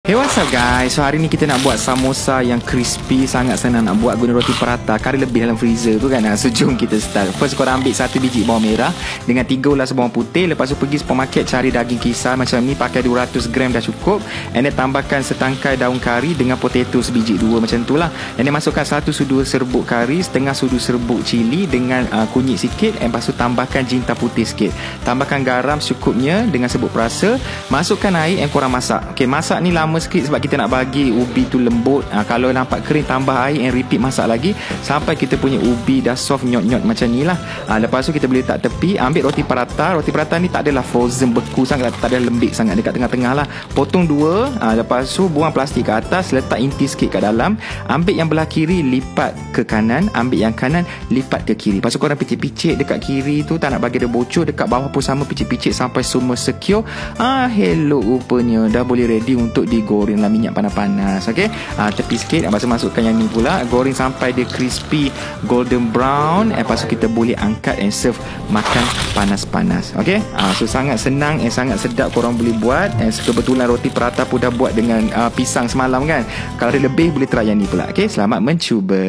Hey, what's up guys? So hari ni kita nak buat samosa yang crispy. Sangat senang nak buat guna roti prata. Kari lebih dalam freezer tu kan. So jom kita start. First korang ambil 1 biji bawang merah dengan 3 ulas bawang putih. Lepas tu pergi supermarket cari daging kisar macam ni. Pakai 200 gram dah cukup. And then tambahkan setangkai daun kari dengan potato sebiji 2 macam tu lah. And then masukkan 1 sudu serbuk kari, setengah sudu serbuk cili dengan kunyit sikit. And lepas tu tambahkan jinta putih sikit. Tambahkan garam secukupnya dengan serbuk perasa. Masukkan air and korang masak. Okay, masak ni lama sikit sebab kita nak bagi ubi tu lembut. Kalau nampak kering, tambah air and repeat masak lagi sampai kita punya ubi dah soft nyot-nyot macam ni lah. Lepas tu kita boleh letak tepi. Ambil roti prata. Roti prata ni tak adalah frozen beku sangat, tak ada lembik sangat, dekat tengah-tengah lah. Potong 2. Lepas tu buang plastik ke atas, letak inti sikit kat dalam. Ambil yang belah kiri, lipat ke kanan. Ambil yang kanan, lipat ke kiri. Lepas tu korang picit-picit dekat kiri tu, tak nak bagi dia bocor. Dekat bawah pun sama, picit-picit sampai semua secure. Hello, rupanya dah boleh ready untuk digoreng dalam minyak panas-panas. Okay, tepi sikit. Lepas tu masukkan yang ni pula, goreng sampai dia crispy golden brown. Lepas tu kita boleh angkat and serve makan panas-panas. Okay, so sangat senang and sangat sedap korang boleh buat. And kebetulan roti prata pun dah buat dengan pisang semalam kan. Kalau ada lebih boleh try yang ni pula. Okay, selamat mencuba.